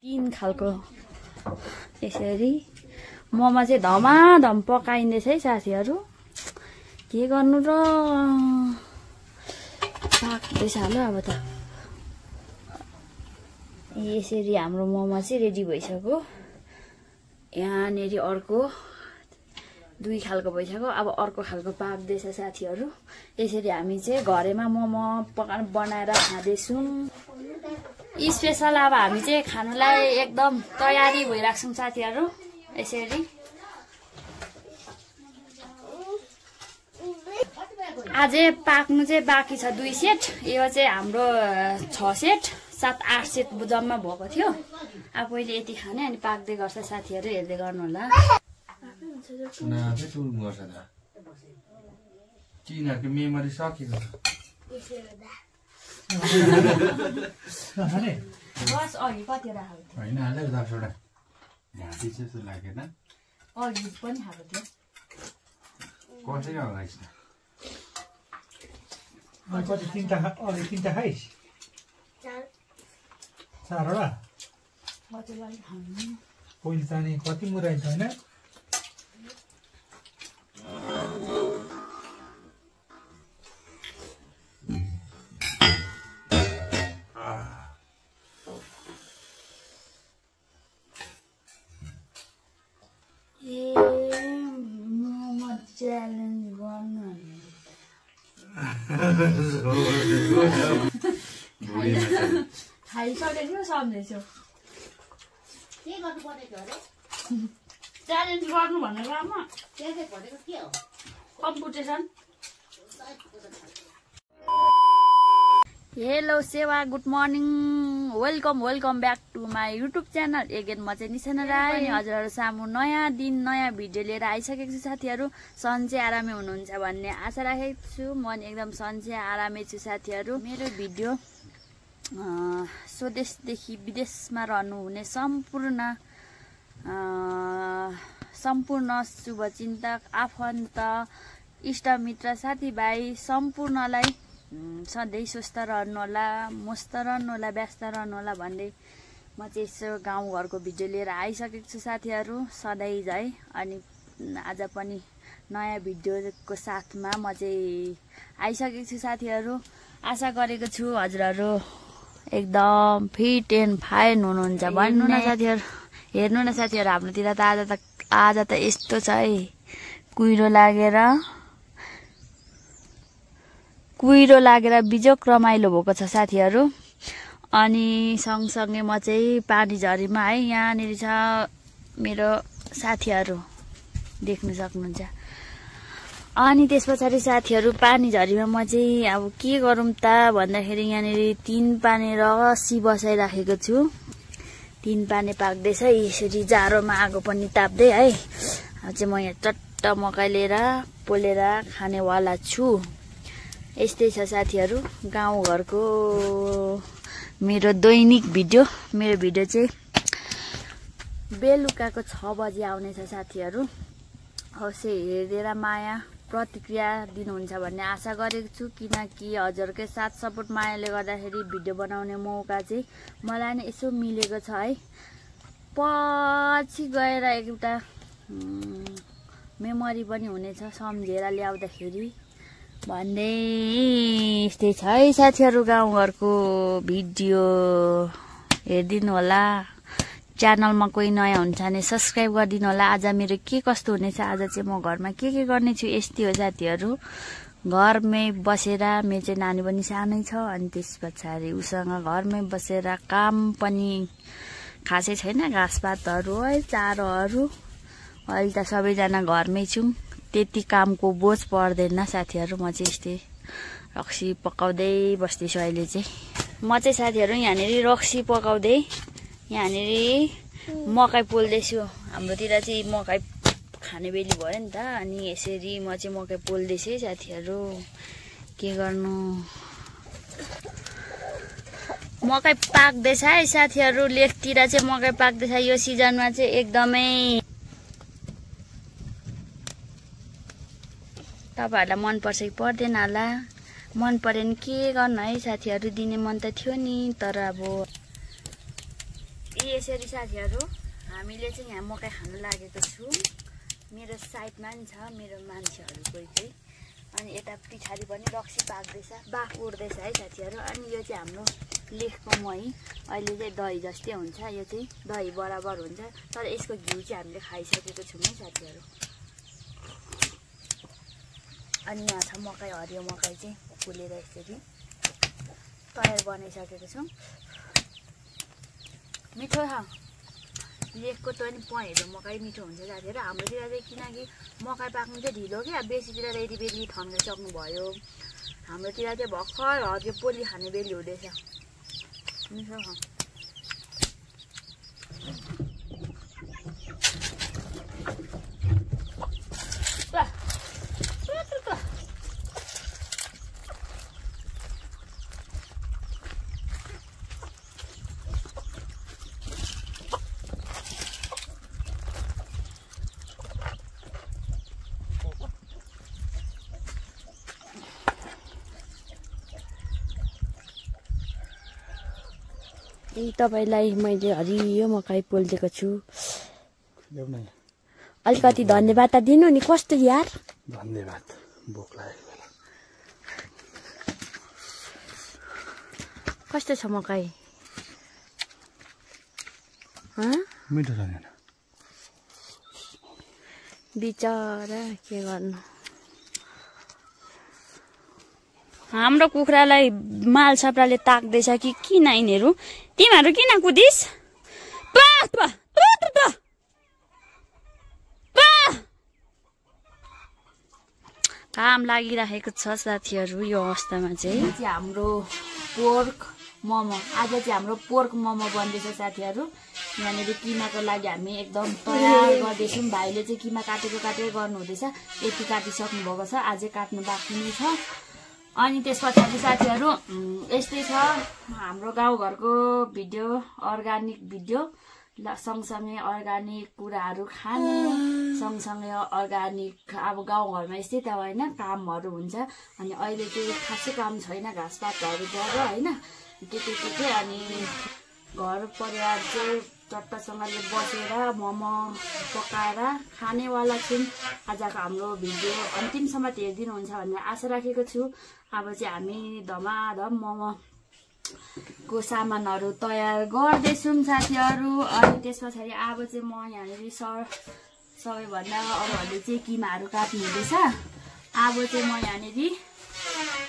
तीन खालको यसरी मोमो चाहिँ धमाधम पकाइँदैछ है साथीहरु। के गर्नु र पाक्दैछ ल अब त। यसरी हाम्रो मोमो चाहिँ रेडी भइसक्यो। यहाँनेरि अर्को दुई खालको भइसक्यो। अब अर्को खालको पाक्दैछ साथीहरु। यसरी हामी चाहिँ घरैमा मोमो बनाएर खाँदैछौँ। स्पेशल अब हामी चाहिँ खानुलाई एकदम तयारी भइराख्छौँ साथीहरु। यसरी अझै पाक्नु चाहिँ बाँकी छ 2 सेट। यो चाहिँ हाम्रो 6 सेट 7-8 सेट जम्मा भएको थियो। अब पहिले यति खाने अनि पाक्दै गर्छ साथीहरु, हेर्दै गर्नु होला। किनकि मेमोरी सकिएको बस अघि कतिवटा खाएको हैन हाले 10 वटा घाँटी जस्तो लागेन। अघि पनि खाएको थियो। कसरी लगाइस् कति तीनटा खाइस्? 4 वटा कतिलाई खानु पहिले त नि कति मुराइन्छ हैन? च्यालेन्ज गर्नु खाइसकेको थियो सम्झेछु। के गर्नु पर्ने थियो अरे? च्यालेन्ज गर्नु भनेको आमा त्यसै भनेको के हो? कम्पिटिसन। हेलो सेवा, good morning, welcome back to my YouTube channel. Again म चाहिँ निशाना राई। हजुरहरू सामु नयाँ दिन नयाँ भिडियो लिएर आइसकेको छु साथीहरु। सन्चै आरामै हुनुहुन्छ भन्ने आशा राखेको छु। म नि एकदम सन्चै आरामै छु साथीहरु। मेरो भिडियो स्वदेशदेखि विदेशमा रहनुहुने सम्पूर्ण शुभचिन्तक, आफन्त, इष्टमित्र, साथीभाइ सम्पूर्णलाई सधैँ स्वस्थ रहनु होला, मस्त रहनु होला, व्यस्त रहनु होला भन्दै म चाहिँ यसो गाउँघरको भिडियो लिएर आइसकेको छु साथीहरु सधैँ है। अनि आज पनि नयाँ भिडियोको साथमा म चाहिँ आइसकेको छु साथीहरु। आशा गरेको छु हजुरहरू एकदम फिट एन्ड फाइन हुनुहुन्छ भन्नु न साथीहरु। हेर्नु न साथीहरु, हाम्रोतिर त आज त यस्तो छ है, कुहिरो लागेर बिजोक रमाइलो भएको छ साथीहरु। अनि सँगसँगै म चाहिँ पानी झरीमा है, यहाँनिर छ मेरो साथीहरु देख्न सक्नुहुन्छ। अनि त्यस पछाडि साथीहरु पानी झरीमा म चाहिँ अब के गरौँ त भन्दाखेरि यहाँनिर 3 पाने रसी बसाइराखेको छु। 3 पाने पाक्दैछ। यसरी जाडोमा आगो पनि ताप्दै है। अब चाहिँ म यहाँ चट्ट मकै लिएर पोलेर खानेवाला छु। यस्तै छ साथीहरु गाउँघरको मेरो दैनिक भिडियो। मेरो भिडियो चाहिँ बेलुकाको 6 बजे आउनेछ साथीहरु। अवश्य हेरेर माया प्रतिक्रिया दिनुहुन्छ भन्ने आशा गरेको छु। किनकि हजुरकै साथ सपोर्ट मायाले गर्दाखेरि भिडियो बनाउने मौका चाहिँ मलाई नै यसो मिलेको छ है। पछि गएर एउटा मेमोरी पनि हुनेछ सम्झेर ल्याउँदाखेरि भन्दै। यस्तै छ है साथीहरु गाउँघरको भिडियो हेरिदिनु होला। च्यानलमा कोही नयाँ हुन्छ भने सब्स्क्राइब गरिदिनु होला। आज मेरो के कस्तो हुनेछ, आज चाहिँ म घरमा के गर्ने छु यस्तै हो साथीहरु। घरमै बसेर मेरो चाहिँ नानी पनि सानै छ। अनि त्यस पछाडि उसँग घरमै बसेर काम पनि खासै छैन, घाँसपातहरु है, चारोहरु। अहिले त सबैजना घरमै छौं, त्यति कामको बोझ पर्दैन साथीहरु। म चाहिँ यस्तै रक्सी पकाउँदै बस्दैछु अहिले चाहिँ। म चाहिँ साथीहरु यहाँनिर रक्सी पकाउँदै यहाँनिर मकै पोल्दैछु। हाम्रोतिर चाहिँ मकै खाने बेली भयो नि त। अनि यसरी म चाहिँ मकै पोल्दैछु साथीहरु। के गर्नु, मकै पाक्दैछ है साथीहरु। लेकतिर चाहिँ मकै पाक्दैछ। यो सिजनमा चाहिँ एकदमै तपाईहरुलाई मन पर्छ कि पर्दैन होला। मन परेन के गर्नु है साथीहरु, दिने मन त थियो नि, तर अब यसरी साथीहरू हामीले चाहिँ यहाँ मकै खानु लागेको छु। मेरो साइडमा नि छ मेरो मान्छेहरूको चाहिँ। अनि यता पछाडि पनि रक्सी पाक्दैछ, बाफ उड्दैछ है साथीहरू। अनि यो चाहिँ हाम्रो लेखको मही, अहिले चाहिँ दही जस्तै हुन्छ, यो चाहिँ दही बराबर हुन्छ। तर यसको घिउ चाहिँ हामीले खाइसकेको छौँ है साथीहरू। अनि यहाँ छ मकै, हरियो मकै चाहिँ फुलेर यसरी तयार बनाइसकेको छौँ। मिठो छ लेखको त नि पहेँलो मकै मिठो हुन्छ साथीहरू। हाम्रोतिर चाहिँ किनकि मकै पाक्नु चाहिँ ढिलो क्या, बेसीतिर त यति बेली ठन्गाइसक्नु भयो। हाम्रोतिर चाहिँ भर्खर हरियो पोली खाने बेली हुँदैछ। मिठो छ। तपाईलाई मैले हरियो मकै पोलिदिएको छु। अलिकति धन्यवाद त दिनु नि। कस्तो यार धन्यवाद, भोक लागेको बेला। कस्तो छ मकै? मिठो छ नि। बिचरा के गर्नु। हाम्रो कुखुरालाई माल छाप्राले ताक्दैछ कि किन यिनीहरू? तिमीहरू किन कुदिस? काम लागिरहेको छ साथीहरू। यो अवस्थामा चाहिँ हाम्रो पोर्क मोमो, आज चाहिँ हाम्रो पोर्क मोमो बन्दैछ साथीहरू। यहाँनिर किमाको लागि हामी एकदम तयार गर्दैछौँ। भाइले चाहिँ किमा काटेको गर्नु हुँदैछ। यति काटिसक्नु भएको छ, अझै काट्नु बाँकी नै छ। अनि त्यस पछाडि साथीहरू यस्तै छ हाम्रो गाउँघरको भिडियो, अर्ग्यानिक भिडियो, सँगसँगै अर्ग्यानिक कुराहरू खाने, सँगसँगै अर्ग्यानिक अब गाउँघरमा यस्तै त होइन कामहरू हुन्छ। अनि अहिले चाहिँ खासै काम छैन, घाँसपातहरू गरेर होइन के अनि घर परिवार चाहिँ चट्टसँगले बसेर मोमो पकाएर खानेवाला छौँ। आजको हाम्रो भिडियो अन्तिमसम्म हेरिदिनुहुन्छ भन्ने आशा राखेको छु। अब चाहिँ हामी धमाधम मोमोको सामानहरू तयार गर्दैछौँ साथीहरू। अनि त्यस पछाडि अब चाहिँ म यहाँनिर सबैभन्दा अरूहरूले चाहिँ किमाहरू काट्नु हुँदैछ। अब चाहिँ म यहाँनिर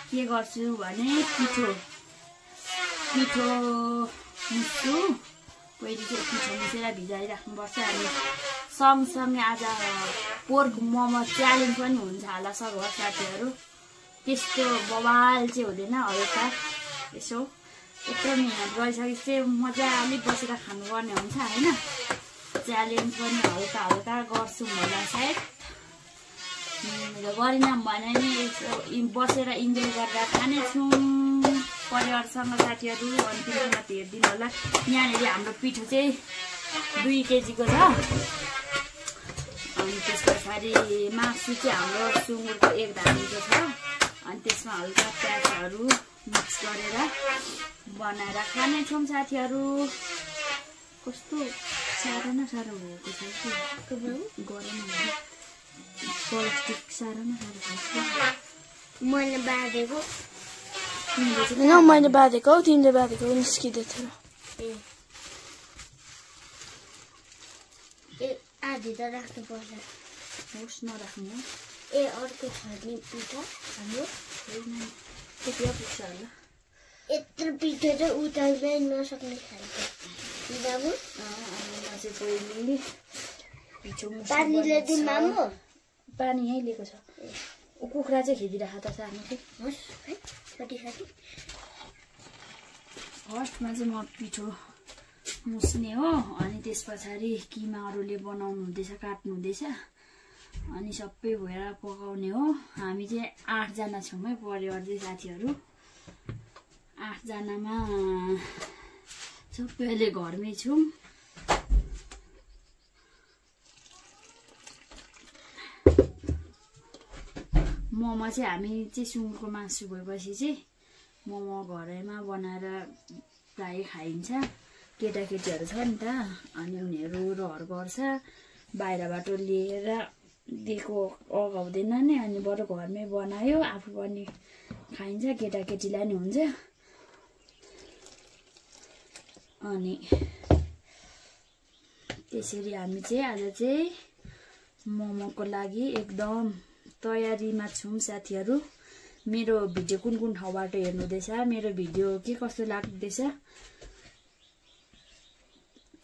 के गर्छु भने पिठो मुस्छु। पहिले चाहिँ पिठो मुसेर भिजाइराख्नुपर्छ। अनि सँगसँगै आज पोर्क मोमो च्यालेन्ज पनि हुन्छ होला सबै साथीहरू। त्यस्तो बवाल चाहिँ हुँदैन, हल्का यसो यत्रो मिहिनेत गरिसकेपछि चाहिँ मजाले बसेर खानुपर्ने हुन्छ होइन। च्यालेन्ज पनि हल्का गर्छौँ होला सायद, गरेनौँ भने नि बसेर इन्जोय गरेर खानेछौँ परिवारसँग साथीहरू। अन्तिममा हेरिदिनु होला। यहाँनिर हाम्रो पिठो चाहिँ 2 केजीको छ। अनि त्यस पछाडि मासु चाहिँ हाम्रो सुँगुरको 1 धानीको छ। अनि त्यसमा हल्का प्याजहरू मिक्स गरेर बनाएर खानेछौँ साथीहरू। कस्तो साह्रो न साह्रो भएको छ कि गरम प्लास्टिक साह्रो न साह्रो छ। मैले बाँधेको तिमीले बाँधेको निस्किँदै थियो। आधी त राख्नुपर्छ। होस् नराख्नु। अर्को छ नि पिठो हाम्रो त्यति पुग्छ होला। यत्रो पिठो चाहिँ उताल्नै नसक्ने खालको। पहिले पिठो पानीले दिनु मामु? पानी यहीँ लिएको छ। कुखुरा चाहिँ खेदिरहेको त सानो चाहिँ। फर्स्टमा चाहिँ म पिठो मुस्ने हो। अनि त्यस पछाडि किमाहरूले बनाउनु हुँदैछ, काट्नु हुँदैछ। अनि सबै भएर पकाउने हो। हामी चाहिँ 8 जना छौँ है परिवार चाहिँ साथीहरू। 8 जनामा सबैले घरमै छौँ। मोमो चाहिँ हामी चाहिँ सुँगुरको मासु भएपछि चाहिँ मोमो घरैमा बनाएर प्राय खाइन्छ। केटाकेटीहरू छ नि त अनि उनीहरू रहर गर्छ बाहिरबाट लिएर दिएको अगाउँदैन नि अनि बरु घरमै बनायो आफू पनि खाइन्छ केटाकेटीलाई नि हुन्छ अनि त्यसरी हामी चाहिँ आज चाहिँ मोमोको लागि एकदम तयारीमा छौँ साथीहरू मेरो भिडियो कुन कुन ठाउँबाट हेर्नुहुँदैछ मेरो भिडियो के कस्तो लाग्दैछ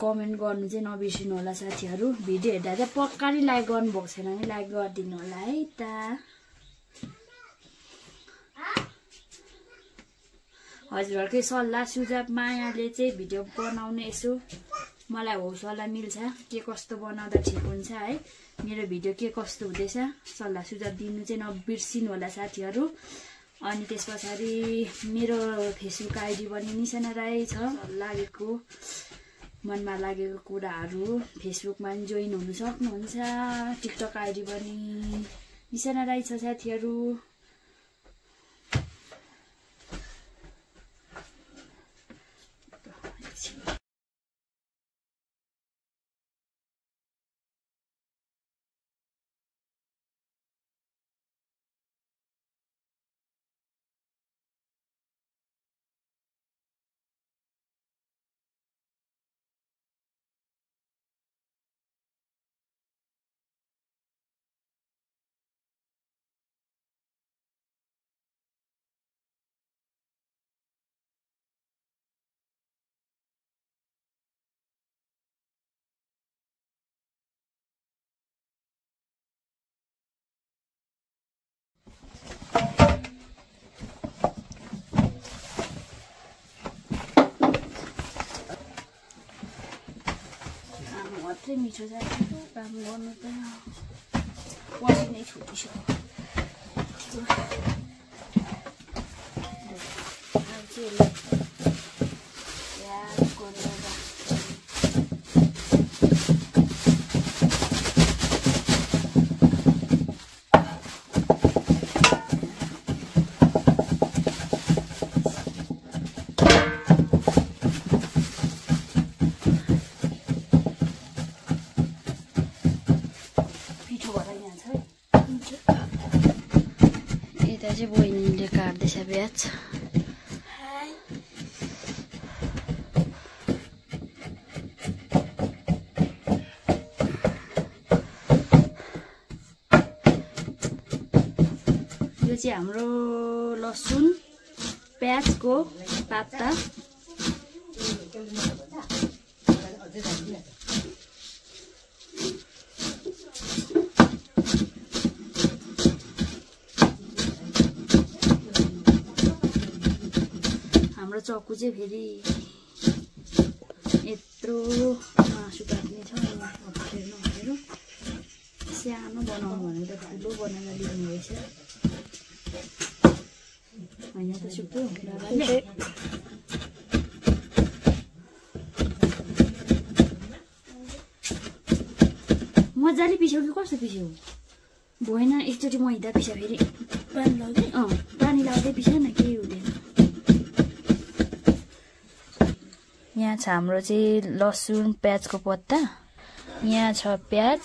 कमेन्ट गर्नु चाहिँ नबिर्सिनु होला साथीहरू भिडियो हेर्दा चाहिँ पक्का नि लाइक गर्नुभएको छैन भने लाइक गरिदिनु होला है त हजुरहरुकै सल्लाह सुझाव मायाले चाहिँ भिडियो बनाउने यसो मलाई हौसला मिल्छ के कस्तो बनाउँदा ठिक हुन्छ है मेरो भिडियो के कस्तो हुँदैछ सल्लाह सुझाव दिनु चाहिँ नबिर्सिनु होला साथीहरू अनि त्यसपछि मेरो फेसबुक आइडी पनि निशाना राई छ लागेको मनमा लागेको कुराहरू फेसबुकमा पनि जोइन हुन सक्नुहुन्छ टिकटक आइडी पनि निशाना राई छ साथीहरू मात्रै मिठो जान्छ काम गर्नु त पसिनै छुटिसक्यो बहिनीले काट्दैछ प्याज यो चाहिँ हाम्रो लसुन प्याजको पाता चक्कु चाहिँ फेरि यत्रो मासु काट्ने छ हेर्नु सानो बनाउनु भनेको त ठुलो बनाएर लिनु रहेछ होइन त सुक्यो मजाले पिस्यौ कि कस्तो पिस्यौ भएन एकचोटि मैदा पिसा फेरि पानी लाउँदै पानी लाउँदै पिसा न केही हुँदैन यहाँ छ हाम्रो चाहिँ लसुन प्याजको पत्ता यहाँ छ प्याज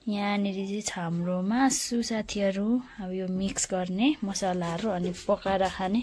यहाँनिर चाहिँ छ हाम्रो मासु साथीहरू अब यो मिक्स गर्ने मसलाहरू अनि पकाएर खाने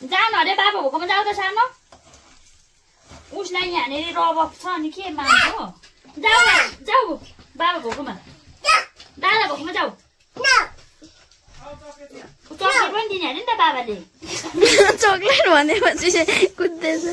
जानु अरे बाबा भोकोमा जाऊ त सानो उसलाई यहाँनिर रबक छ अनि के मान्छौ जाऊ जाऊ बाबा भोकोमा दादा भोकोमा जाऊ चक्लेट पनि दिने अरे नि त बाबाले चक्लेट भनेपछि कुद्दैछ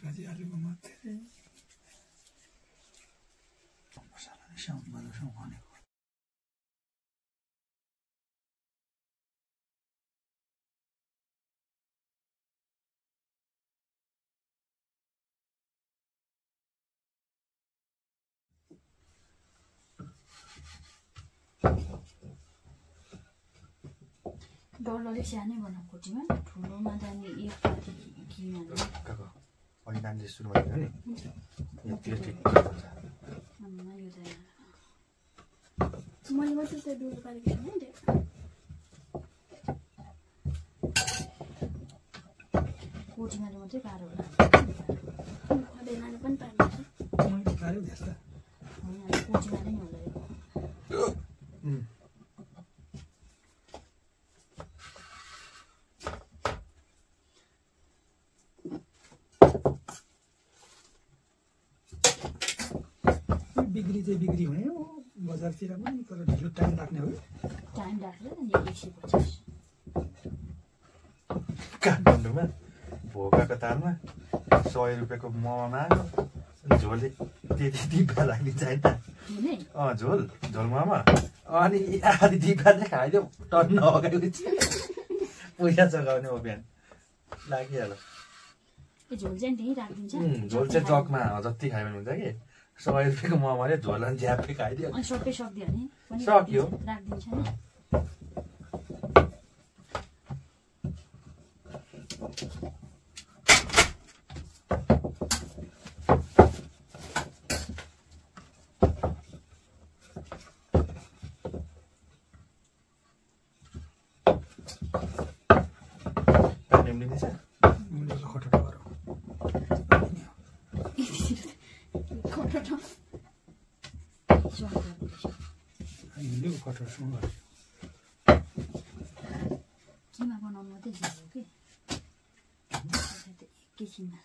भाजी आलुको मात्रै मसला साउन्ड बनाउँछौँ भनेको डल्लो सानै बनाऊ कोटीमा ठुलोमा जाने एक पाती किन अनि नानीले सुरु गरेको नि यो त्यो ठिक मैले मात्रै चाहिँ डुल पारेको छु नि कोटीमा मात्रै पारो होला बेलाले पनि पार्नु मैले पार्यो त्यस्तो कोटीमा नै होला यो बिक्री चाहिँ बिक्री हुने हो बजारतिर पनि तर ढिलो टाइम लाग्ने हो टाइम राखेर नि 150 काठमाडौँमा भोकाको तालमा 100 रुपियाँको मोमो माग्यो झोलले त्यति डिब्बा राखिदिन्छ होइन झोल मोमो अनि आधी डिब्बा चाहिँ खाइदियो टन्न अगाएपछि पैसा जगाउने हो बिहान लागिहाल्यो झोल चाहिँ त्यहीँ राखिदिन्छ झोल चाहिँ जगमा जति खायो भने हुन्छ कि 100 रुपियाँको मोमोले झोल अनि झ्याप्पै खाइदियो अनि सबै सक्दियो भने पनि सक्यो राखिदिन्छ नि किमा बनाउनु मात्रै झिल्यो कि एकैछिनमा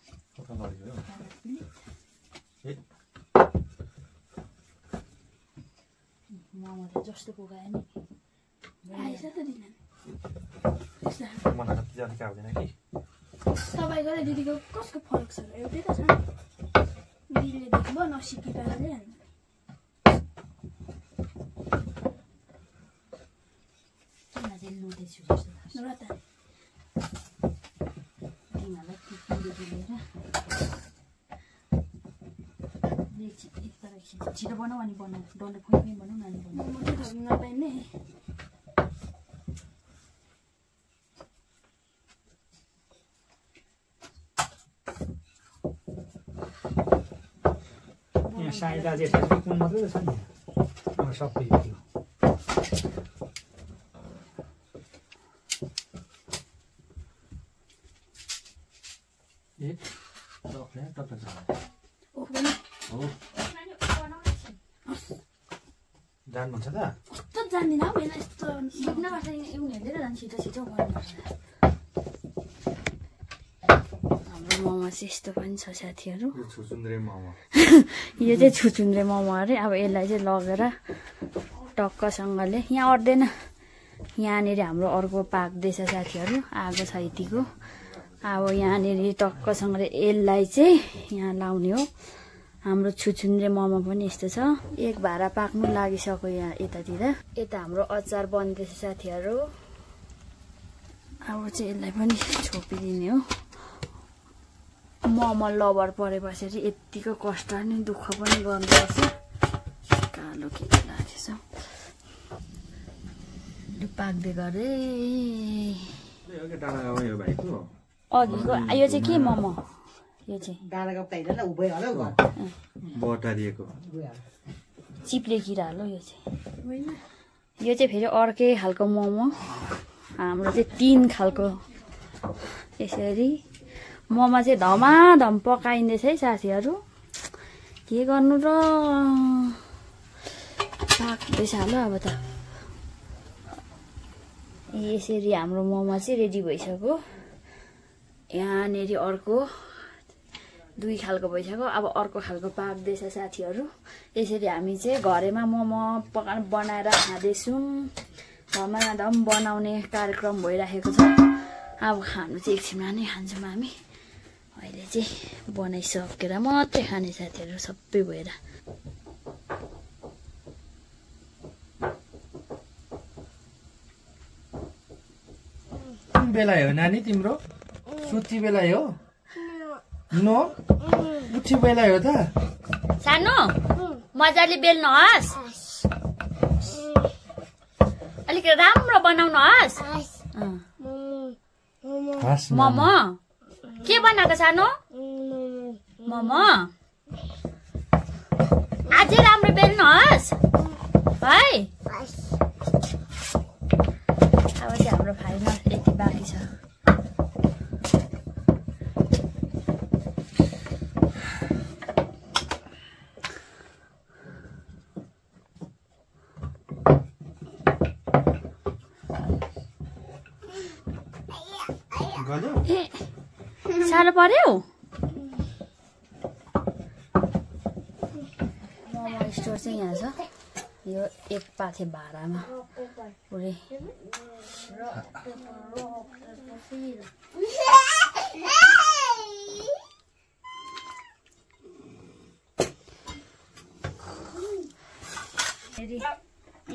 मोमो त जस्तो पुगायो नि आएछ त दिदी मलाई कति ज्यादा हुँदैन कि तपाईँको र दिदीको कसको फरक छ र एउटै त छ दिदीले देख्नुभयो नसिकी पाराले हाल्नु लुटेछु जस्तो र त तिमीहरूलाई टिप्नुदेखि लिएर छिटो बनाऊ अनि बनाऊ डल्लो फोनमै बनाऊ नानी बनाऊ मात्रै खानु नपाइने यहाँ साइदा जेठा कुन मात्रै त छ नि सबै त्यो जान्नुहुन्छ त कस्तो जान्दिनँ हौ यसलाई यस्तो सिक्नुपर्छ उनीहरूले त झन् छिटो छिटो गर्नुपर्छ हाम्रो मोमो चाहिँ यस्तो पनि छ साथीहरू छुचुन्द्रे मोमो यो चाहिँ छुचुन्द्रे मोमो अरे अब यसलाई चाहिँ लगेर टक्कसँगले यहाँ अट्दैन यहाँनिर हाम्रो अर्को पाक्दैछ साथीहरू आगो छ यतिको अब यहाँनिर टक्कसँगले यसलाई चाहिँ यहाँ लाउने हो हाम्रो छुचुन्द्रे मोमो पनि यस्तो छ एक भारा पाक्नु लागिसक्यो यहाँ यतातिर यता हाम्रो अचार बन्दैछ साथीहरू अब चाहिँ यसलाई पनि छोपिदिने हो मोमो लभर परेपछि चाहिँ यतिको कष्ट नि दुःख पनि गर्नुपर्छ कालो के लागेछ पाक्दै गरे अघिको यो चाहिँ के मोमो यो चाहिँ बटारिएको चिप्ले किरा हो यो चाहिँ फेरि अर्कै खालको मोमो हाम्रो चाहिँ 3 खालको यसरी मोमो चाहिँ धमाधम पकाइँदैछ है साथीहरू के गर्नु र पाक्दैछ हालो अब त यसरी हाम्रो मोमो चाहिँ रेडी भइसक्यो यहाँनिर अर्को 2 खालको भइसक्यो अब अर्को खालको पाक्दैछ साथीहरू यसरी हामी चाहिँ घरैमा मोमो बनाएर खाँदैछौँ धमाधम बनाउने कार्यक्रम भइराखेको छ अब खानु चाहिँ एकछिनमा नै खान्छौँ हामी अहिले चाहिँ बनाइसकेर मात्रै खाने साथीहरू सबै भएर कुन बेला हो नानी तिम्रो सुत्ती बेला हो नो उठी बेला हो त सानो मजाले बेल्नुहोस् अलिक राम्रो बनाउनुहोस् मोमो के बनाएको सानो मोमो अझै राम्रो बेल्नुहोस् है अब चाहिँ हाम्रो फाइनल यति बाँकी छ साह्रो पर्यो मोमो स्टोर चाहिँ यहाँ छ यो एक पाखे भाडामा पुरै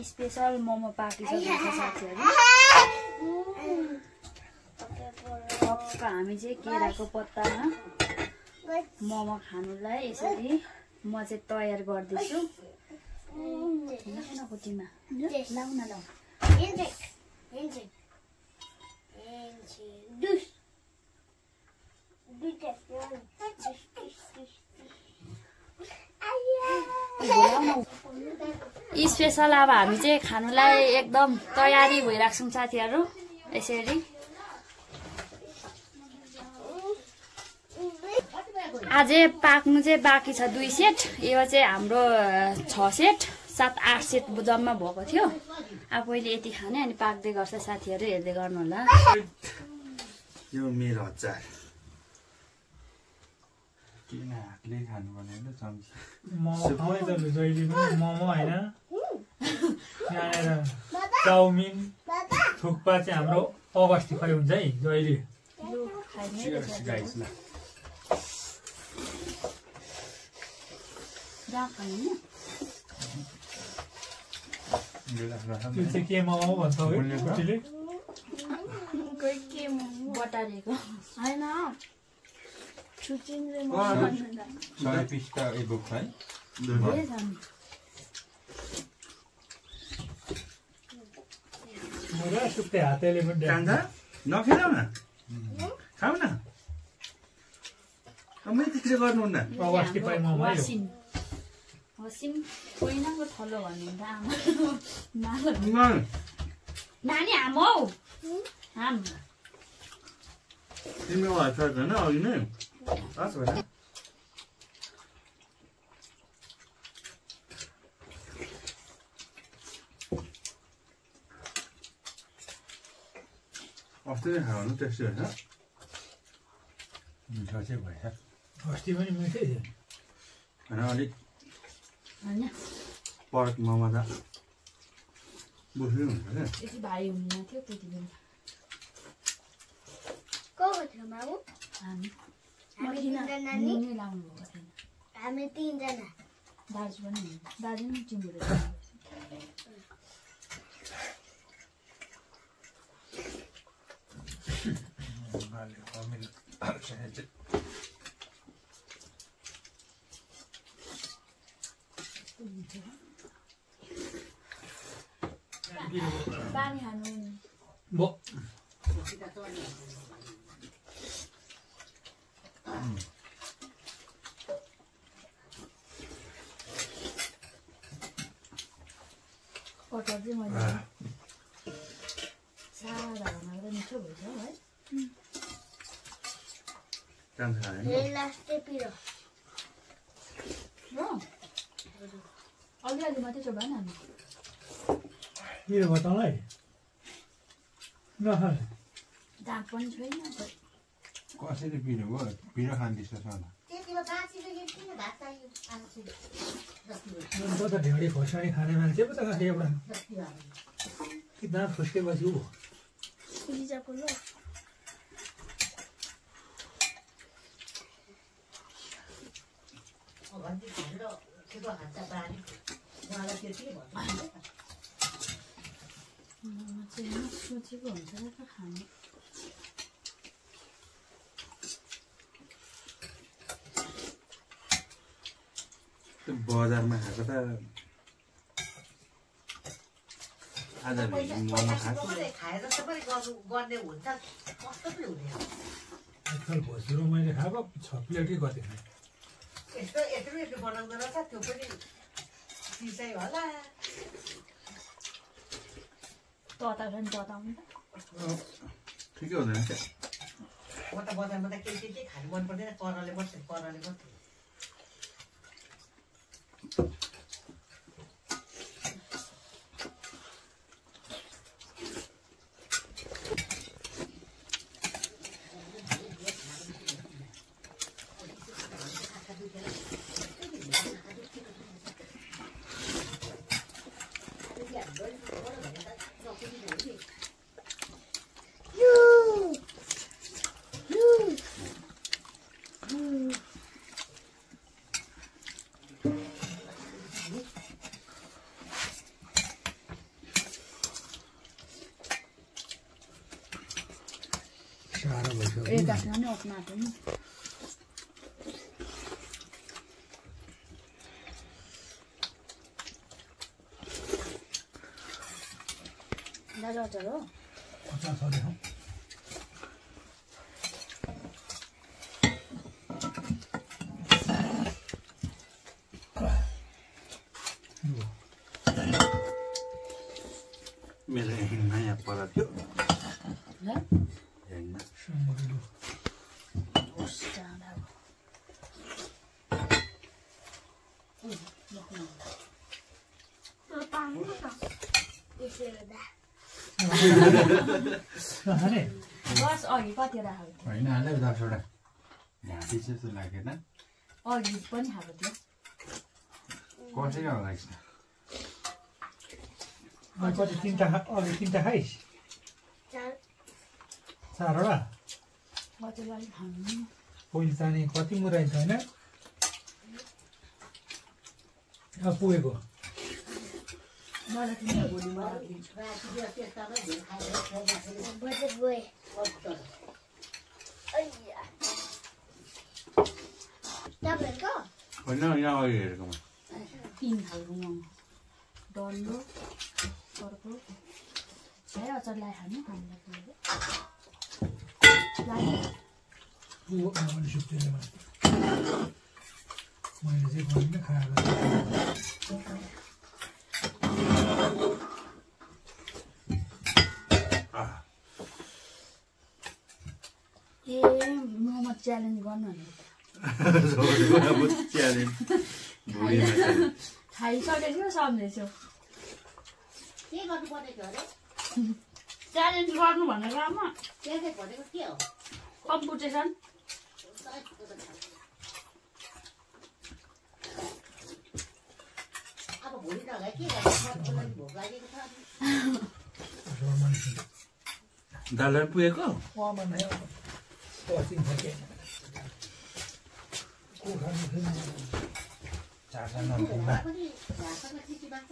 स्पेसल मोमो पाकिसकेको छ साथीहरू टक्क हामी चाहिँ केराको पत्तामा मोमो खानुलाई यसरी म चाहिँ तयार गर्दैछु कुटीमा लाउ न लाउ स्पेसल अब हामी चाहिँ खानुलाई एकदम तयारी भइरहेको छौँ साथीहरू यसरी अझै पाक्नु चाहिँ बाँकी छ 2 सेट यो चाहिँ हाम्रो 6 सेट 7-8 सेट जम्मा भएको थियो अब पहिले यति खाने अनि पाक्दै गर्छ साथीहरू हेर्दै गर्नु होला यो मेरो अचार किन हातले खानु भनेर चम्ची मोमो खाउँदै त जहिले पनि मोमो होइन यहाँनिर चाउमिन थुक्पा चाहिँ हाम्रो अगस्ती खै हुन्छ है जहिले त्यो चाहिँ के मोमो भन्छ कुटीले बटारेको होइन छुचिङले मोमो भन्छ 120 का एबोक है मोरा सुक्ते हातले पनि कान्दा नखेलाउ न खाऊ न अमै त्यसले गर्नुहुन्न अगस्ती पाइ मोमो है हसिम कोइनाको थलो भन्नुहुन्छ आमा नानी आमौ हाम तिम्रो अचार छैन अघि नै हस् भन अस्ति नै खानु टेस्टी होइन मिठो चाहिँ भएछ अस्ति पनि मिठै थियो होइन अलिक हैन पर्क मोमो त बुझ्नु हुन्छ क्या यति भारी हुन्न थियो त्यति बेला को थियो मामु हामी नानी नै लाउनु भएको छैन हामी 3 जना दाजु पनि दाजु पनि टिमुरे पानी खानु बो कटर चाहिँ मैले सादा बनाएर मिठो भइसक्यो है लास्टै पिरो अलिअलि मात्रै चोबा न हामी मेरो बताउलाई नखाने दाग पनि छैन कसरी पिरो हो पिरो खाँदैछ सला त्यतिमा बाँचिसक्यो किन भात चाहियो म त ढेँडी खोर्सानी खाने मान्छे पो त खाने एउटा कि दाँत फुस्केपछि ऊ रिजाको लो सोचेको हुन्छ र त खाने बजारमा खाएको त आज मोमो खाएको खाएर जस्तो पनि गर्ने हुन्छ कस्तो पनि हुँदैन आजकल भोजुरो मैले खाएको 6 प्लेटै कति खाएँ यत्रो बनाउँदो रहेछ त्यो पनि चिसै होला तताउँछ नि तताउनु ठिकै हुँदैन क्या म त बजारमा त केही खानु मन पर्दैन करले मात्रै साह्रो भइसक्यो एक गाँसमा नि अपना पनि दाजु अचार हो अचार छ देखौँ मेरो नयाँ परा थियो सुँगुरको खाने बस अघि कतिवटा खाएको थियो होइन हालै 10 वटा घाँटी जस्तो लागेन अघि पनि खाएको थियो कसैको लाग्छ कति तीनटा खाइस् 4वटा कतिलाई खानु पहिले जाने कति मुराइन्छ होइन अब पुगेको मलाई तिमीले भोलि मलाई दिन्छु होइन यहाँ अघि हेरेकोमा 3 खालको मोमो डल्लो अर्को है अचार लाइ खानु हामीलाई मैले चाहिँ पनि खाएर ए मोमो च्यालेन्ज गर्नु खाइसकेको थियो सम्झेछु के गर्नुपर्ने थियो अरे च्यालेन्ज गर्नु भनेर आमा त्यसले भनेको के हो कम्पिटिसन अब भोलि नभए के गर्नु भोक लागेको छ दालहरू पुगेको पनि घाँसमा चिठी माग्छ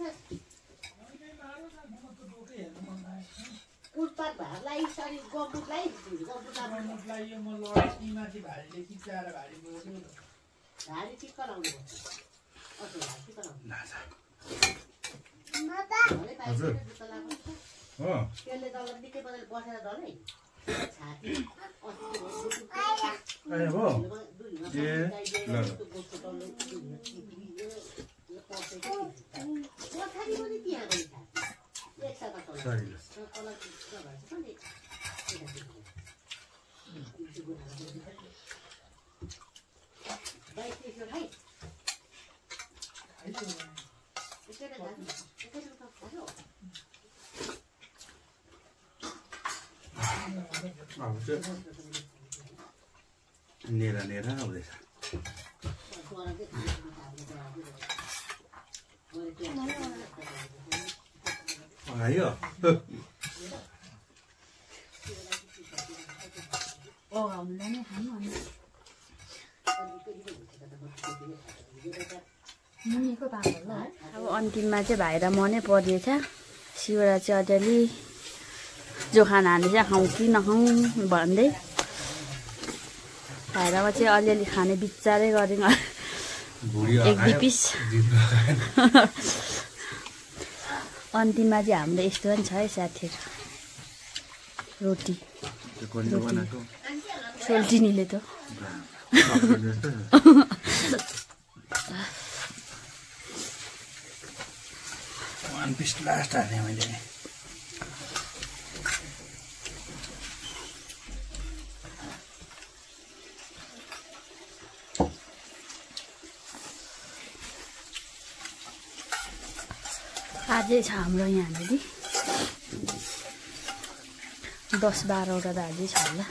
पुटपात भातलाई सरी गम्बुटलाई भारी टिक्क लाउनु त्यसले त निकै बजाले बसेर डलै छाती पछाडि पनि त्यहाँ गई एक साता नेरा नेरा आउँदैछ आयो हामीलाई नै खानु अनि अब अन्तिममा चाहिँ भाइ र म नै परिएछ। शिवराज चाहिँ अलिअलि जोखान हालेर चाहिँ खाउँ कि नखाउँ भन्दै भाइरमा चाहिँ अलिअलि खाने विचारै गरेँ। 1-2 पिस अन्तिममा चाहिँ हाम्रो यस्तो पनि छ है साथीहरू, रोटी सोल्टिनीले त वान पिस लास्ट हाल्ने मैले। अझै छ हाम्रो यहाँनिर 10-12 वटा त अझै छ होला।